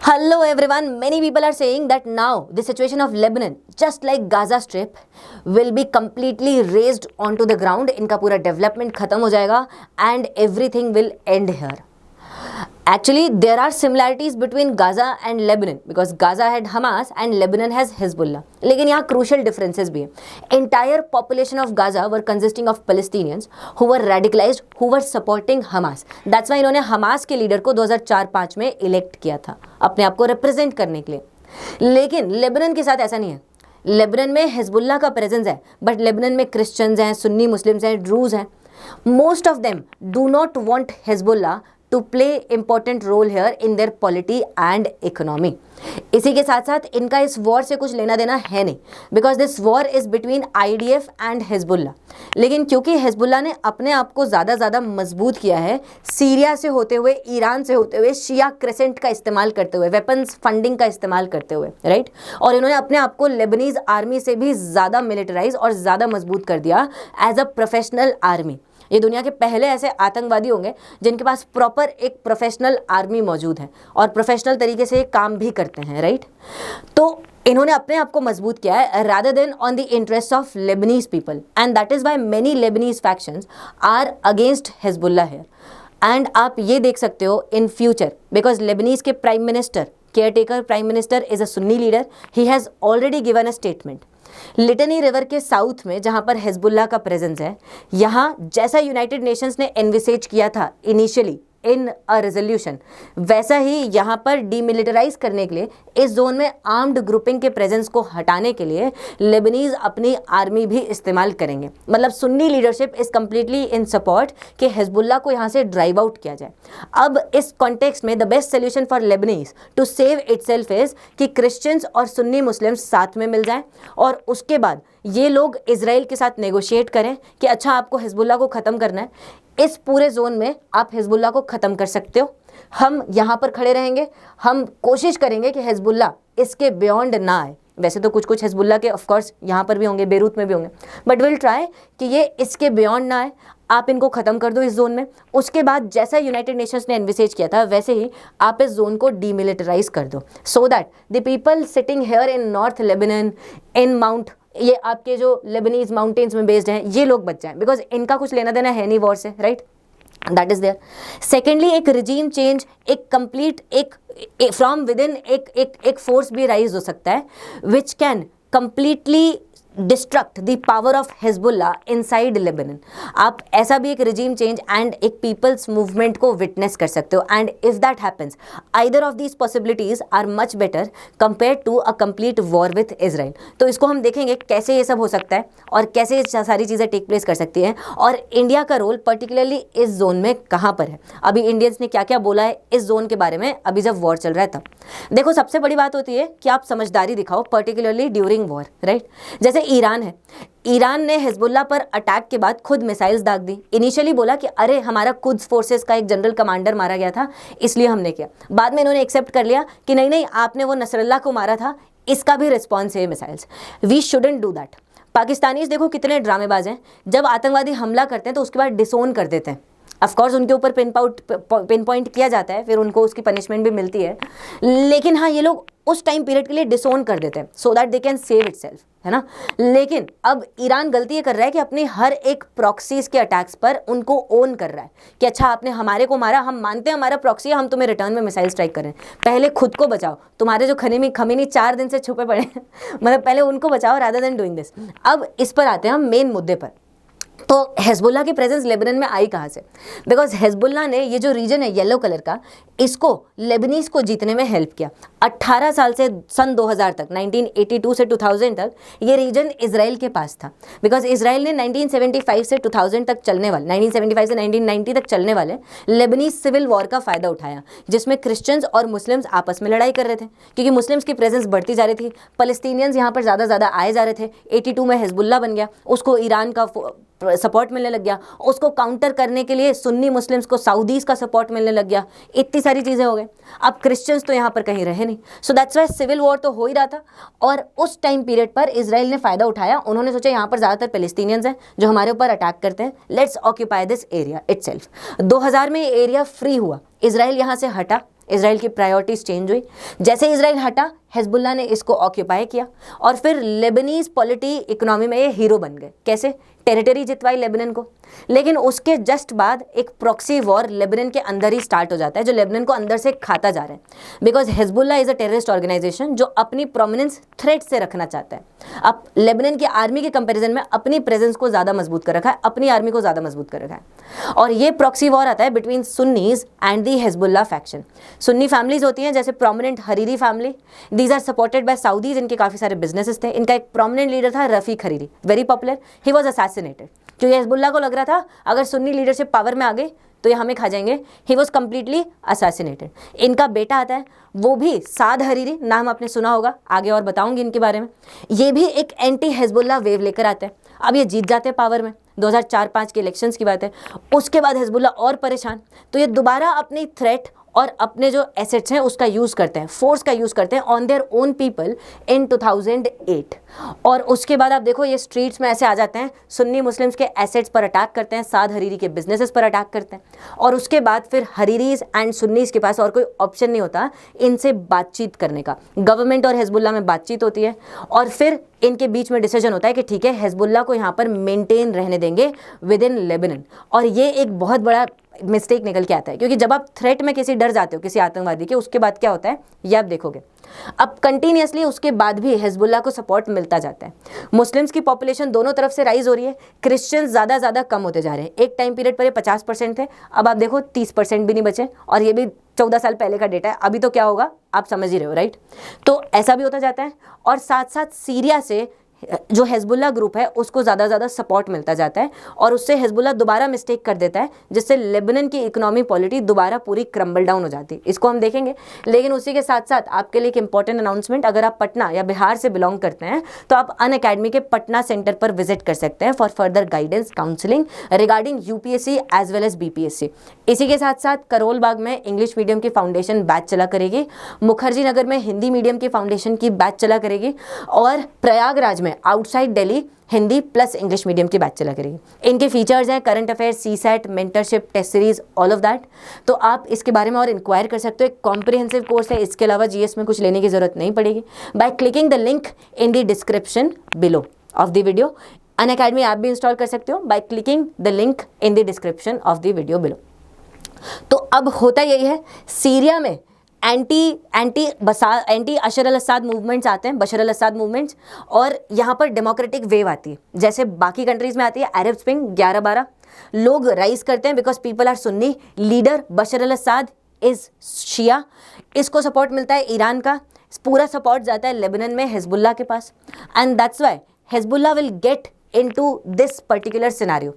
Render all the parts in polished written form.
Hello everyone. Many people are saying that now the situation of Lebanon, just like Gaza Strip, will be completely razed onto the ground. इनका पूरा development खत्म हो जाएगा and everything will end here. Actually, there are similarities between Gaza and Lebanon because Gaza had Hamas and Lebanon has Hezbollah. लेकिन यहाँ crucial differences भी हैं. Entire population of Gaza were consisting of Palestinians who were radicalized, who were supporting Hamas. That's why इन्होंने Hamas के leader को 2004-5 में elect किया था अपने आप को रिप्रेजेंट करने के लिए. लेकिन लेबनान के साथ ऐसा नहीं है. लेबनान में हिजबुल्लाह का प्रेजेंस है, बट लेबनान में क्रिश्चियंस हैं, सुन्नी मुस्लिम्स हैं, ड्रूज हैं. Most of them do not want Hezbollah to play important role here in their polity and economy. इसी के साथ साथ इनका इस वॉर से कुछ लेना देना है नहीं, because this war is between IDF and Hezbollah. लेकिन क्योंकि हिजबुल्लाह ने अपने आप को ज़्यादा मजबूत किया है, सीरिया से होते हुए, ईरान से होते हुए, शिया क्रेसेंट का इस्तेमाल करते हुए, वेपन्स फंडिंग का इस्तेमाल करते हुए, राइट. और इन्होंने अपने आप को लेबनीज आर्मी से भी ज़्यादा मिलिटराइज और ज़्यादा मजबूत कर दिया एज अ प्रोफेशनल आर्मी. ये दुनिया के पहले ऐसे आतंकवादी होंगे जिनके पास प्रॉपर एक प्रोफेशनल आर्मी मौजूद है और प्रोफेशनल तरीके से काम भी करते हैं, राइट. तो इन्होंने अपने आप को मजबूत किया है rather than on the interest of Lebanese people, and that is why many Lebanese factions are against Hezbollah here. And आप ये देख सकते हो इन फ्यूचर, बिकॉज लेबनीज के prime minister, caretaker prime minister is a Sunni leader. He has already given a statement. Litani river के south में जहां पर हिजबुल्लाह का प्रेजेंस है, यहां जैसा यूनाइटेड नेशंस ने एनविसेज किया था इनिशियली इन अ रेजोल्यूशन, वैसा ही यहाँ पर डीमिलिटराइज करने के लिए, इस जोन में आर्म्ड ग्रुपिंग के प्रेजेंस को हटाने के लिए लेबनीज अपनी आर्मी भी इस्तेमाल करेंगे. मतलब Sunni leadership is completely in support कि हिजबुल्लाह को यहाँ से ड्राइव आउट किया जाए. अब इस कॉन्टेक्स्ट में the best solution for Lebanese to save itself is कि क्रिश्चियंस और सुन्नी मुस्लिम्स साथ में मिल जाएं और उसके बाद ये लोग इजराइल के साथ नेगोशिएट करें कि अच्छा आपको हिजबुल्लाह को ख़त्म करना है, इस पूरे जोन में आप हिजबुल्लाह को ख़त्म कर सकते हो, हम यहाँ पर खड़े रहेंगे, हम कोशिश करेंगे कि हिजबुल्लाह इसके बियॉन्ड ना आए. वैसे तो कुछ हिजबुल्लाह के ऑफकोर्स यहाँ पर भी होंगे, बेरूत में भी होंगे, बट विल ट्राई कि ये इसके बियॉन्ड ना आए, आप इनको ख़त्म कर दो इस जोन में. उसके बाद जैसा यूनाइटेड नेशंस ने एनविसेज किया था वैसे ही आप इस जोन को डीमिलिटराइज कर दो, so that the people sitting here in north Lebanon, in mount, ये आपके जो लेबनीज माउंटेन्स में बेस्ड हैं, ये लोग बच जाएं, बिकॉज इनका कुछ लेना देना है नहीं वॉर से, right. That is there. Secondly, एक रिजीम चेंज, एक कंप्लीट एक फ्रॉम विद इन एक फोर्स भी राइज हो सकता है which can completely destruct the power of Hezbollah inside Lebanon. आप ऐसा भी एक रिजीम चेंज एंड एक पीपल्स मूवमेंट को विटनेस कर सकते हो. And if that happens, either of these possibilities are much better compare to a complete war with Israel. तो इसको हम देखेंगे कैसे ये सब हो सकता है और कैसे ये सारी चीज़ें टेक प्लेस कर सकती हैं, और इंडिया का रोल पर्टिकुलरली इस जोन में कहाँ पर है. अभी इंडियंस ने क्या क्या बोला है इस जोन के बारे में अभी जब वॉर चल रहा है तब. देखो, सबसे बड़ी बात होती है कि आप समझदारी दिखाओ पर्टिकुलरली ड्यूरिंग वॉर, राइट. जैसे ईरान है, ईरान ने हिजबुल्लाह पर अटैक के बाद खुद मिसाइल्स दाग दी. इनिशियली बोला कि अरे हमारा कुद्स फोर्सेस का एक जनरल कमांडर मारा गया था इसलिए हमने किया. बाद में इन्होंने एक्सेप्ट कर लिया कि नहीं आपने वो नसरल्लाह को मारा था, इसका भी रिस्पॉन्स है missiles. We shouldn't do that. Pakistanis देखो कितने ड्रामेबाज हैं, जब आतंकवादी हमला करते हैं तो उसके बाद डिसोन कर देते हैं. ऑफकोर्स उनके ऊपर पिन पॉइंट किया जाता है, फिर उनको उसकी पनिशमेंट भी मिलती है, लेकिन हाँ ये लोग उस टाइम पीरियड के लिए डिसोन कर देते हैं so that they can save itself, है ना. लेकिन अब ईरान गलती ये कर रहा है कि अपनी हर एक प्रॉक्सीज के अटैक्स पर उनको ओन कर रहा है कि अच्छा आपने हमारे को मारा, हम मानते हैं हमारा प्रॉक्सी है, हम तुम्हें रिटर्न में मिसाइल स्ट्राइक कर रहे हैं. पहले खुद को बचाओ, तुम्हारे जो खमीनी 4 दिन से छुपे पड़े हैं मतलब पहले उनको बचाओ रादर देन डूइंग दिस. अब इस पर आते हैं हम मेन मुद्दे पर. तो हिजबुल्लाह की प्रेजेंस लेबनान में आई कहाँ से? बिकॉज हिजबुल्लाह ने ये जो रीजन है येलो कलर का, इसको लेबनीज को जीतने में हेल्प किया. 18 साल से सन 2000 तक, 1982 से 2000 तक ये रीजन इजराइल के पास था. बिकॉज इजराइल ने 1975 से 2000 तक चलने वाले, 1975 से 1990 तक चलने वाले लेबनीज सिविल वॉर का फ़ायदा उठाया, जिसमें क्रिश्चियंस और मुस्लिम्स आपस में लड़ाई कर रहे थे क्योंकि मुस्लिम्स की प्रेजेंस बढ़ती जा रही थी, पलस्तीनियंस यहाँ पर ज़्यादा आए जा रहे थे. 82 में हिजबुल्लाह बन गया, उसको ईरान का सपोर्ट मिलने लग गया, उसको काउंटर करने के लिए सुन्नी मुस्लिम्स को सऊदीज का सपोर्ट मिलने लग गया, इतनी सारी चीज़ें हो गई. अब क्रिश्चियंस तो यहाँ पर कहीं रहे नहीं, so that's why civil war तो हो ही रहा था. और उस टाइम पीरियड पर इजराइल ने फ़ायदा उठाया, उन्होंने सोचा यहाँ पर ज़्यादातर पैलेस्टीनियंस हैं जो हमारे ऊपर अटैक करते हैं, let's occupy this area itself. 2000 में ये एरिया फ्री हुआ, इजराइल यहाँ से हटा, इसराइल की प्रायोरिटीज चेंज हुई। जैसे इसराइल हटा, हिजबुल्लाह ने इसको ऑक्यूपाई किया और फिर लेबनीज पॉलिटी इकोनॉमी में ये हीरो बन गए। कैसे? टेरिटरी जितवाई लेबनन को। लेकिन उसके जस्ट बाद एक प्रॉक्सी वॉर लेबनन के अंदर ही स्टार्ट हो जाता है, जो लेबनन को अंदर से खाता जा रहा है, because Hezbollah is a terrorist organization जो अपनी प्रोमिनेंस थ्रेट से रखना चाहता है। अब लेबनन की आर्मी के कंपैरिजन में अपनी प्रेजेंस को ज़्यादा मजबूत कर रखा है, अपनी आर्मी को ज़्यादा मजबूत कर रखा है। और ये प्रॉक्सी वॉर आता है between Sunnis and the Hezbollah faction. Sunni families होती हैं, जैसे prominent Hariri family, these are supported by Saudis, इनके काफ़ी सारे बिजनेसेस थे। इनका एक प्रोमिनेंट लीडर था Rafiq Hariri, very popular, he was assassinated, क्योंकि हिजबुल्लाह को लग रहा था अगर सुन्नी लीडरशिप पावर में आ गई तो ये हमें खा जाएंगे। He was completely assassinated. इनका बेटा आता है, वो भी साद हरीरी, नाम आपने सुना होगा, आगे और बताऊंगी इनके बारे में। ये भी एक एंटी हिजबुल्लाह वेव लेकर आते हैं। अब ये जीत जाते हैं पावर में, 2004-5 के इलेक्शंस की बात है। उसके बाद हिजबुल्लाह और परेशान, तो ये दोबारा अपनी थ्रेट और अपने जो एसेट्स हैं उसका यूज़ करते हैं, फोर्स का यूज़ करते हैं on their own people in 2008। और उसके बाद आप देखो ये स्ट्रीट्स में ऐसे आ जाते हैं, सुन्नी मुस्लिम्स के एसेट्स पर अटैक करते हैं, साद हरीरी के बिजनेसेस पर अटैक करते हैं। और उसके बाद फिर हरीरीज एंड सुन्नीस के पास और कोई ऑप्शन नहीं होता इनसे बातचीत करने का। गवर्नमेंट और हिजबुल्लाह में बातचीत होती है और फिर इनके बीच में डिसीजन होता है कि ठीक है, हिजबुल्लाह को यहाँ पर मेंटेन रहने देंगे विद इन लेबनन। और ये एक बहुत बड़ा मिस्टेक निकल के आता है, क्योंकि जब आप थ्रेट में किसी डर जाते हो किसी आतंकवादी के, उसके बाद क्या होता है ये आप देखोगे। अब कंटिन्यूसली उसके बाद भी हिजबुल्लाह को सपोर्ट मिलता जाता है। मुस्लिम्स की पॉपुलेशन दोनों तरफ से राइज हो रही है, क्रिश्चियंस ज़्यादा कम होते जा रहे हैं। एक टाइम पीरियड पर ये 50% थे, अब आप देखो 30% भी नहीं बचे, और ये भी 14 साल पहले का डेटा है। अभी तो क्या होगा आप समझ ही रहे हो, राइट? तो ऐसा भी होता जाता है। और साथ साथ सीरिया से जो हिजबुल्लाह ग्रुप है उसको ज़्यादा सपोर्ट मिलता जाता है, और उससे हिजबुल्लाह दोबारा मिस्टेक कर देता है, जिससे लेबनन की इकोनॉमी पॉलिटी दोबारा पूरी क्रम्बल डाउन हो जाती है। इसको हम देखेंगे। लेकिन उसी के साथ साथ आपके लिए एक इंपॉर्टेंट अनाउंसमेंट, अगर आप पटना या बिहार से बिलोंग करते हैं तो आप अनअकैडमी के पटना सेंटर पर विजिट कर सकते हैं for further guidance counselling regarding UPSC as well as BPSC. इसी के साथ साथ करोल बाग में इंग्लिश मीडियम की फाउंडेशन बैच चला करेगी, मुखर्जी नगर में हिंदी मीडियम की फाउंडेशन की बैच चला करेगी, और प्रयागराज में outside Delhi Hindi plus English medium की बैच चला करेगी। इनके फीचर्स हैं current affairs, CSAT, mentorship, test series, all of that. तो आप इसके बारे में और इंक्वायर कर सकते हो। एक कॉम्प्रिहेंसिव कोर्स है, इसके अलावा जीएस में कुछ लेने की जरूरत नहीं पड़ेगी। By clicking the link in the description below of the video. Unacademy app भी इंस्टॉल कर सकते हो by clicking the link in the description of the video below. तो अब होता यही है, सीरिया में एंटी अशर अल असाद मूवमेंट्स आते हैं, बशर अल असाद मूवमेंट्स, और यहाँ पर डेमोक्रेटिक वेव आती है जैसे बाकी कंट्रीज में आती है। अरब स्प्रिंग 11-12 लोग राइज करते हैं because people are Sunni, leader Bashar al Assad is Shia, इसको सपोर्ट मिलता है ईरान का, पूरा सपोर्ट जाता है लेबनन में हिजबुल्लाह के पास, and that's why Hezbollah will get into this particular scenario.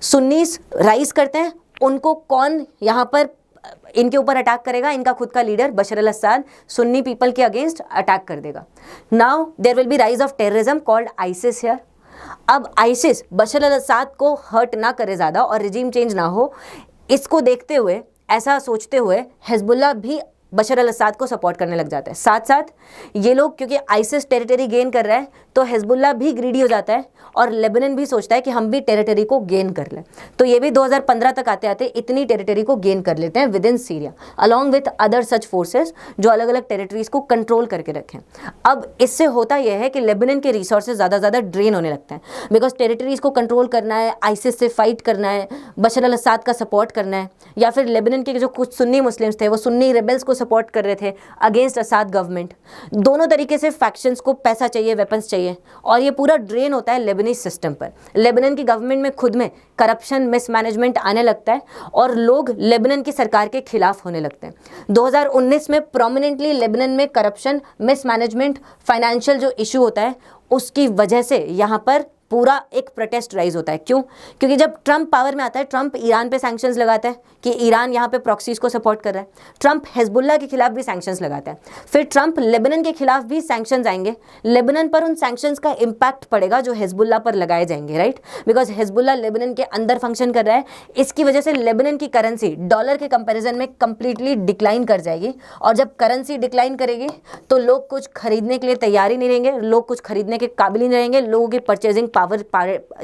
Sunnis rise करते हैं, उनको कौन यहाँ पर इनके ऊपर अटैक करेगा? इनका खुद का leader Bashar al Assad Sunni people के अगेंस्ट अटैक कर देगा। Now there will be rise of terrorism called ISIS here. अब आइसिस बशर अल असाद को हर्ट ना करे ज़्यादा और रिजीम चेंज ना हो, इसको देखते हुए, ऐसा सोचते हुए हिजबुल्लाह भी बशर अल असाद को सपोर्ट करने लग जाता है। साथ साथ ये लोग क्योंकि आइसिस टेरिटरी गेन कर रहा है तो हिजबुल्लाह भी ग्रीडी हो जाता है, और लेबनन भी सोचता है कि हम भी टेरिटरी को गेन कर लें। तो ये भी 2015 तक आते आते इतनी टेरिटरी को गेन कर लेते हैं with in Syria, along with other such forces जो अलग अलग टेरिटरीज को कंट्रोल करके रखें। अब इससे होता यह है कि लेबनन के रिसोर्सेज ज़्यादा ड्रेन होने लगते हैं, बिकॉज टेरिटरीज को कंट्रोल करना है, आइसिस से फाइट करना है, बशर अल असाद का सपोर्ट करना है, या फिर लेबनन के जो कुछ सुन्नी मुस्लिम्स थे वो सुन्नी रेबल्स को सपोर्ट कर रहे थे अगेंस्ट असाद गवर्नमेंट। दोनों तरीके से फैक्शंस को पैसा चाहिए, वेपन्स चाहिए, और ये पूरा ड्रेन होता है लेबनीज सिस्टम पर। लेबनन की गवर्नमेंट में खुद में करप्शन, मिसमैनेजमेंट आने लगता है, और लोग लेबनन की सरकार के खिलाफ होने लगते हैं। 2019 में प्रोमिनेंटली लेबनन में करप्शन, मिसमैनेजमेंट, फाइनेंशियल जो इशू होता है उसकी वजह से यहाँ पर पूरा एक प्रोटेस्ट राइज होता है। क्यों? क्योंकि जब ट्रंप पावर में आता है, ट्रंप ईरान पे सैंक्शंस लगाता है कि ईरान यहाँ पे प्रॉक्सीज को सपोर्ट कर रहा है। ट्रंप हिजबुल्लाह के खिलाफ भी सैंक्शंस लगाता है। फिर ट्रंप लेबनन के खिलाफ भी सैंक्शंस आएंगे, लेबनन पर उन सैंक्शंस का इम्पैक्ट पड़ेगा जो हिजबुल्लाह पर लगाए जाएंगे, राइट? बिकॉज हिजबुल्लाह लेबनन के अंदर फंक्शन कर रहा है। इसकी वजह से लेबनन की करेंसी डॉलर के कंपेरिजन में कंप्लीटली डिक्लाइन कर जाएगी, और जब करेंसी डिक्लाइन करेगी तो लोग कुछ खरीदने के लिए तैयार ही नहीं रहेंगे, लोग कुछ खरीदने के काबिल ही नहीं रहेंगे, लोगों की परचेजिंग पावर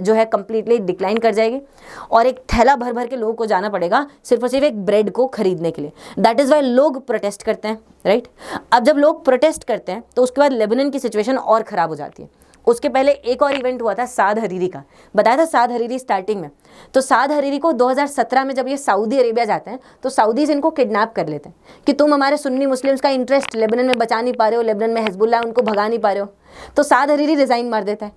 जो है कंप्लीटली डिक्लाइन कर जाएगी और एक थैला भर भर के लोगों को जाना पड़ेगा सिर्फ और सिर्फ एक ब्रेड को खरीदने के लिए। दैट इज़ वाई लोग प्रोटेस्ट करते हैं, राइट। अब जब लोग प्रोटेस्ट करते हैं तो उसके बाद लेबनान की सिचुएशन और ख़राब हो जाती है। उसके पहले एक और इवेंट हुआ था साद हरीरी का, बताया था साद हरीरी स्टार्टिंग में। तो साद हरीरी को 2017 में जब ये सऊदी अरेबिया जाते हैं तो सऊदीज इनको किडनैप कर लेते हैं कि तुम हमारे सुन्नी मुस्लिम्स का इंटरेस्ट लेबनान में बचा नहीं पा रहे हो, लेबनान में हिजबुल्लाह उनको भगा नहीं पा रहे हो। तो साद हरीरी रिजाइन मार देता है।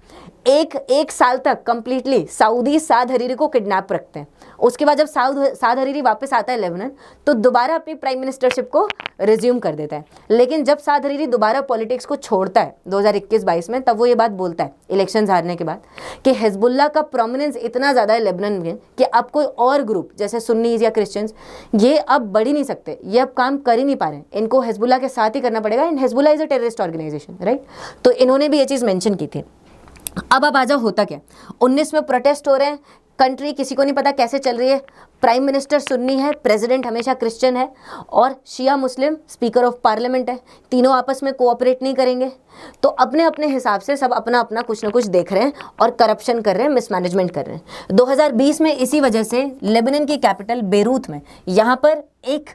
एक साल तक कंप्लीटली सऊदी साद हरीरी को किडनैप रखते हैं। उसके बाद जब साद हरीरी वापस आता है लेबनान तो दोबारा अपनी प्राइम मिनिस्टरशिप को रिज्यूम कर देता है। लेकिन जब साद हरीरी दोबारा पॉलिटिक्स को छोड़ता है 2021-22 में, तब वो ये बात बोलता है इलेक्शंस हारने के बाद कि हिजबुल्लाह का प्रोमिनेंस इतना ज़्यादा है लेबनान में कि अब कोई और ग्रुप जैसे सुन्नीज या क्रिश्चियंस ये अब बढ़ ही नहीं सकते, ये अब काम कर ही नहीं पा रहे हैं, इनको हिजबुल्लाह के साथ ही करना पड़ेगा। And Hezbollah is a terrorist organization, right. तो इन्होंने भी ये चीज़ मेंशन की थी। अब आ जाओ होता क्या, 19 में प्रोटेस्ट हो रहे हैं, कंट्री किसी को नहीं पता कैसे चल रही है। प्राइम मिनिस्टर सुन्नी है, प्रेसिडेंट हमेशा क्रिश्चियन है और शिया मुस्लिम स्पीकर ऑफ पार्लियामेंट है। तीनों आपस में कोऑपरेट नहीं करेंगे तो अपने अपने हिसाब से सब अपना अपना कुछ ना कुछ देख रहे हैं और करप्शन कर रहे हैं, मिसमैनेजमेंट कर रहे हैं। 2020 में इसी वजह से लेबनान की कैपिटल बेरूत में यहाँ पर एक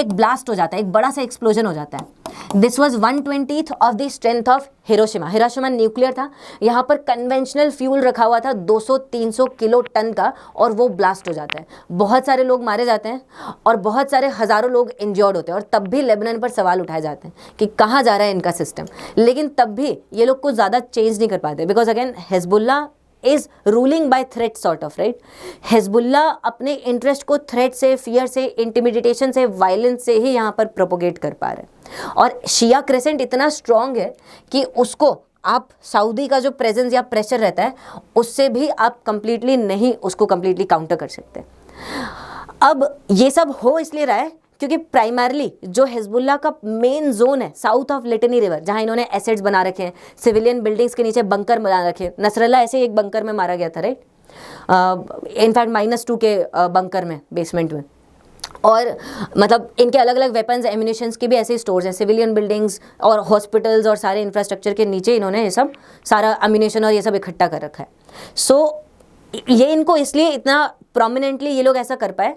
ब्लास्ट हो जाता है, एक बड़ा सा एक्सप्लोजन हो जाता है। This was 1/20 of the strength of Hiroshima. Hiroshima nuclear था, यहाँ पर कन्वेंशनल फ्यूल रखा हुआ था 200-300 किलो टन का, और वो ब्लास्ट हो जाता है। बहुत सारे लोग मारे जाते हैं और बहुत सारे हज़ारों लोग इंजर्ड होते हैं। और तब भी लेबनान पर सवाल उठाए जाते हैं कि कहाँ जा रहा है इनका सिस्टम। लेकिन तब भी ये लोग कुछ ज़्यादा चेंज नहीं कर पाते, because again Hezbollah is ruling bye threat sort of, right. Hezbollah अपने इंटरेस्ट को थ्रेट से, फियर से, इंटिमिडेशन से, वायलेंस से ही यहाँ पर प्रोपोगेट कर पा रहे हैं। और शिया क्रेसेंट इतना स्ट्रॉन्ग है कि उसको आप सऊदी का जो प्रेजेंस या प्रेशर रहता है उससे भी आप कंप्लीटली नहीं उसको कंप्लीटली काउंटर कर सकते। अब ये सब हो इसलिए रहा है क्योंकि प्राइमरली जो हिजबुल्लाह का मेन जोन है साउथ ऑफ लिटनी रिवर, जहां इन्होंने एसेट्स बना रखे हैं, सिविलियन बिल्डिंग्स के नीचे बंकर बना रखे हैं। नसरल्ला ऐसे ही एक बंकर में मारा गया था, राइट, इनफैक्ट -2 के बंकर में, बेसमेंट में। और मतलब इनके अलग अलग वेपन्स, एम्यूनिशंस के भी ऐसे स्टोर्स हैं, सिविलियन बिल्डिंग्स और हॉस्पिटल्स और सारे इंफ्रास्ट्रक्चर के नीचे इन्होंने ये सब सारा एम्यूनिशन और ये सब इकट्ठा कर रखा है। सो ये इनको इसलिए इतना प्रोमिनेंटली ये लोग ऐसा कर पाए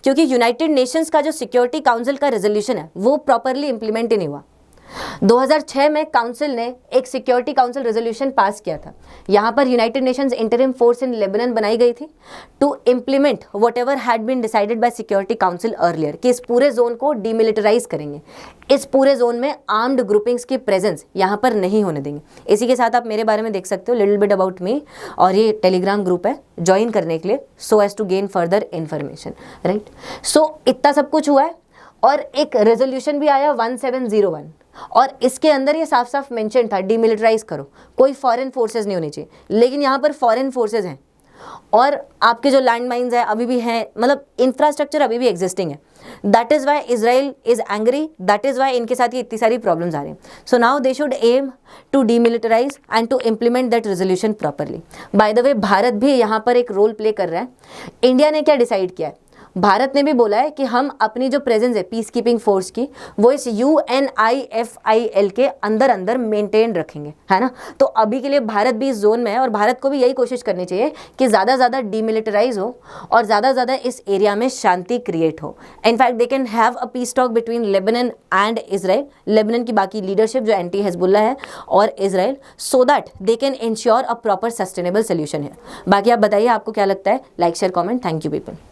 क्योंकि यूनाइटेड नेशंस का जो सिक्योरिटी काउंसिल का रेजोल्यूशन है वो प्रॉपरली इंप्लीमेंट ही नहीं हुआ। 2006 में काउंसिल ने एक सिक्योरिटी काउंसिल रेजोल्यूशन पास किया था। यहाँ पर United Nations interim force in Lebanon बनाई गई थी to implement whatever had been decided by Security Council earlier, कि इस पूरे जोन को डीमिलिटराइज करेंगे, इस पूरे जोन में आर्म्ड ग्रुपिंग्स की प्रेजेंस यहाँ पर नहीं होने देंगे। इसी के साथ आप मेरे बारे में देख सकते हो, लिटिल बिट अबाउट मी, और ये टेलीग्राम ग्रुप है ज्वाइन करने के लिए, so as to gain further information, right. So इतना सब कुछ हुआ है और एक रेजोल्यूशन भी आया 1701 और इसके अंदर ये साफ साफ मेंशन था डीमिलिटराइज करो, कोई फॉरेन फोर्सेस नहीं होनी चाहिए। लेकिन यहाँ पर फॉरेन फोर्सेस हैं और आपके जो लैंड माइन्स हैं अभी भी हैं, मतलब इंफ्रास्ट्रक्चर अभी भी एग्जिस्टिंग है। That is why Israel is angry, that is why इनके साथ ये इतनी सारी प्रॉब्लम्स आ रही हैं। So now they should aim to demilitarise and to implement that resolution properly. By the way Bharat भी यहाँ पर एक रोल प्ले कर रहा है। इंडिया ने क्या डिसाइड किया है, भारत ने भी बोला है कि हम अपनी जो प्रेजेंस है पीस कीपिंग फोर्स की वो इस UNIFIL के अंदर मेंटेन रखेंगे, है ना। तो अभी के लिए भारत भी इस जोन में है और भारत को भी यही कोशिश करनी चाहिए कि ज़्यादा से ज़्यादा डीमिलिटराइज हो और ज़्यादा से ज़्यादा इस एरिया में शांति क्रिएट हो। In fact they can have a piece talk between Lebanon and Israel, Lebanon की बाकी लीडरशिप जो एंटी हिजबुल्लाह है और Israel, so that they can ensure a proper sustainable solution है। बाकी आप बताइए आपको क्या लगता है, like share comment. Thank you people.